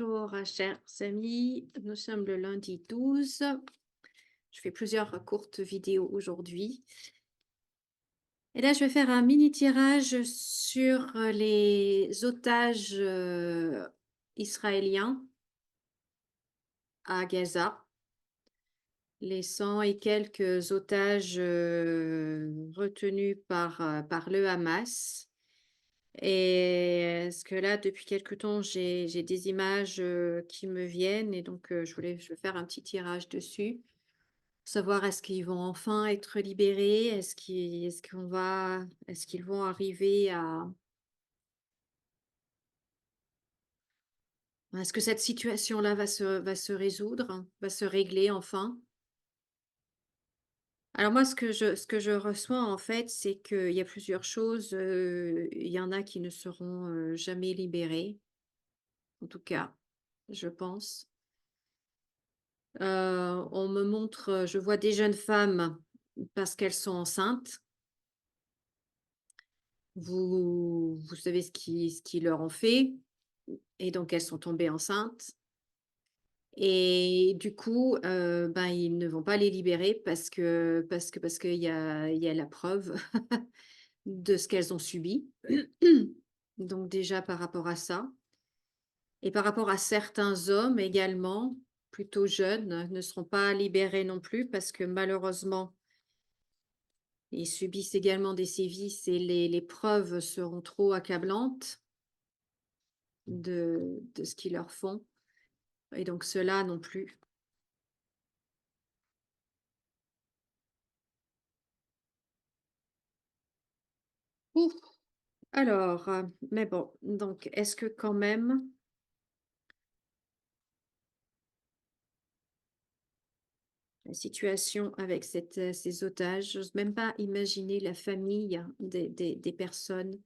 Bonjour, chers amis. Nous sommes le lundi 12. Je fais plusieurs courtes vidéos aujourd'hui. Et là, je vais faire un mini tirage sur les otages israéliens à Gaza. Les 100 et quelques otages retenus par le Hamas. Et est-ce que là, depuis quelque temps, j'ai des images qui me viennent et donc je vais faire un petit tirage dessus. Savoir est-ce qu'ils vont enfin être libérés? Est-ce qu'ils vont arriver à est-ce que cette situation-là va se résoudre, va se régler enfin? Alors moi, ce que je reçois en fait, c'est qu'il y a plusieurs choses. Il y en a qui ne seront jamais libérées, en tout cas, je pense. On me montre, je vois des jeunes femmes parce qu'elles sont enceintes. Vous savez ce qui leur ont fait et donc elles sont tombées enceintes et du coup, ben, ils ne vont pas les libérer parce qu'il y a la preuve de ce qu'elles ont subi. Donc déjà par rapport à ça et par rapport à certains hommes également, plutôt jeunes, ne seront pas libérés non plus parce que malheureusement ils subissent également des sévices et les preuves seront trop accablantes de ce qu'ils leur font et donc ceux-là non plus. Ouf! Alors, mais bon, donc est-ce que quand même la situation avec ces otages, j'ose même pas imaginer la famille des personnes.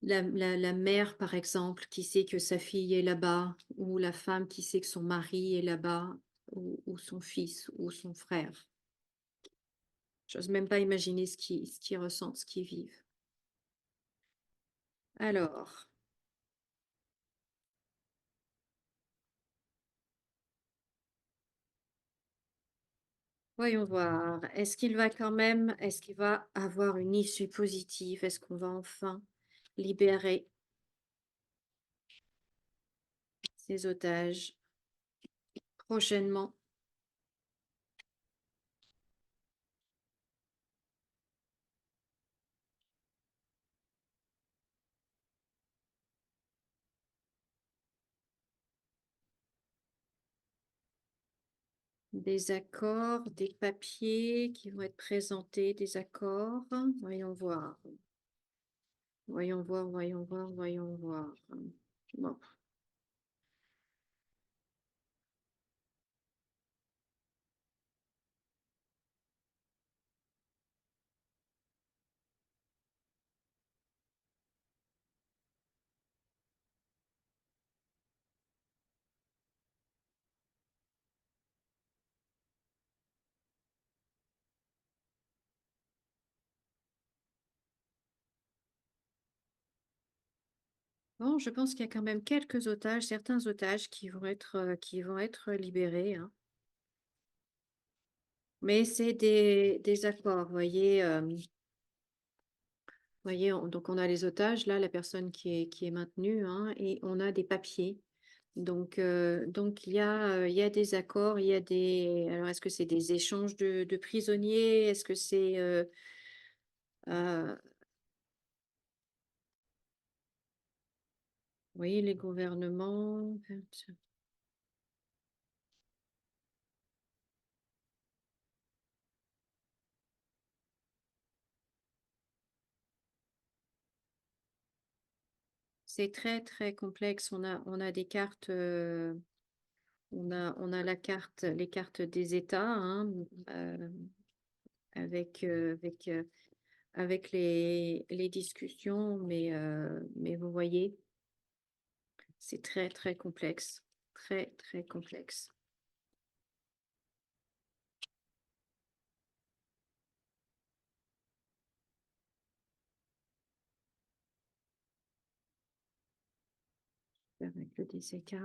La mère, par exemple, qui sait que sa fille est là-bas ou la femme qui sait que son mari est là-bas ou son fils ou son frère. J'ose même pas imaginer ce qu'ils ressentent, ce qu'ils vivent. Alors, voyons voir. Est-ce qu'il va avoir une issue positive? Est-ce qu'on va enfin libérer ces otages prochainement? Des accords, des papiers qui vont être présentés, des accords. Voyons voir. Voyons voir, voyons voir, voyons voir. Bon. Bon, je pense qu'il y a quand même quelques otages, certains otages qui vont être libérés, hein. Mais c'est des accords, voyez, donc on a les otages, là, la personne qui est maintenue, hein, et on a des papiers. Donc il y a des accords, il y a des. Alors, est-ce que c'est des échanges de prisonniers? Est-ce que c'est. Euh, oui, les gouvernements. C'est très, très complexe. On a des cartes. On a les cartes des États, hein, avec les discussions, mais vous voyez, c'est très, très complexe. Très, très complexe. Le DCK.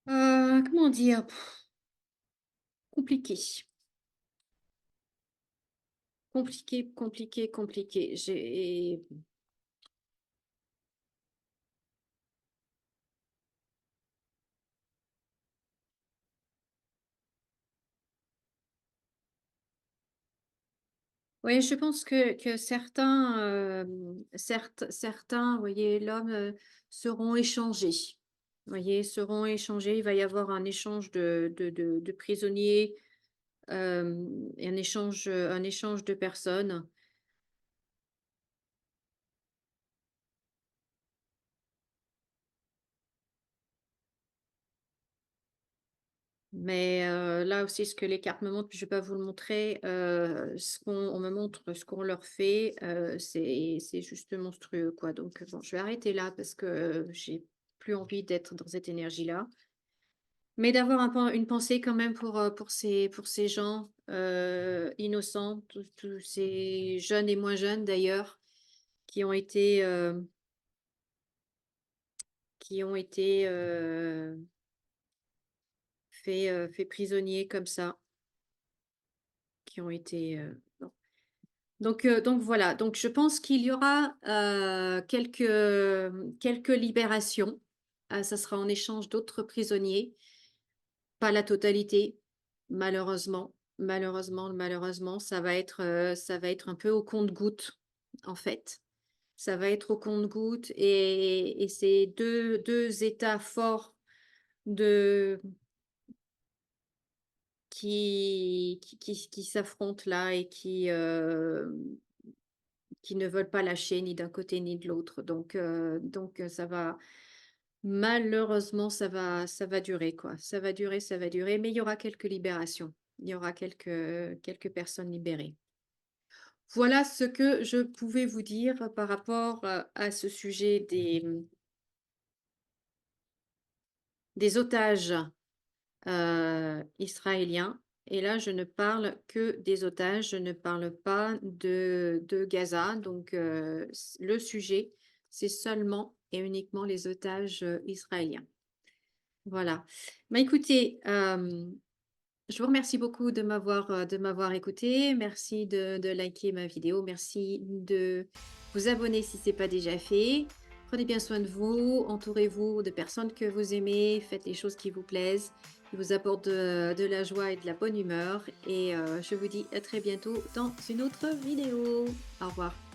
Comment dire? Compliqué. Compliqué, compliqué, compliqué. Oui, je pense que certains, certains, vous voyez, l'homme, seront échangés. Vous voyez, seront échangés. Il va y avoir un échange de prisonniers, et un échange de personnes. Mais là aussi, ce que les cartes me montrent, puis je vais pas vous le montrer, ce qu'on on me montre ce qu'on leur fait, c'est juste monstrueux, quoi. Donc bon, je vais arrêter là parce que, j'ai plus envie d'être dans cette énergie-là. Mais d'avoir une pensée quand même pour ces gens, innocents, tous ces jeunes et moins jeunes d'ailleurs, qui ont été, faits prisonniers comme ça, qui ont été, bon. Donc voilà, donc je pense qu'il y aura, quelques libérations. Ça sera en échange d'autres prisonniers, pas la totalité, malheureusement. Malheureusement, ça va être un peu au compte-gouttes, en fait. Ça va être au compte-gouttes et c'est deux états forts de qui s'affrontent là et qui ne veulent pas lâcher ni d'un côté ni de l'autre. Donc ça va malheureusement, ça va durer, quoi. Ça va durer, mais il y aura quelques libérations. Il y aura quelques personnes libérées. Voilà ce que je pouvais vous dire par rapport, à ce sujet des otages, israéliens. Et là, je ne parle que des otages, je ne parle pas de Gaza. Donc, le sujet, c'est seulement et uniquement les otages, israéliens. Voilà. Bah, écoutez, je vous remercie beaucoup de m'avoir écoutée. Merci de liker ma vidéo. Merci de vous abonner si ce n'est pas déjà fait. Prenez bien soin de vous, entourez-vous de personnes que vous aimez, faites les choses qui vous plaisent, qui vous apportent de la joie et de la bonne humeur. Et je vous dis à très bientôt dans une autre vidéo. Au revoir.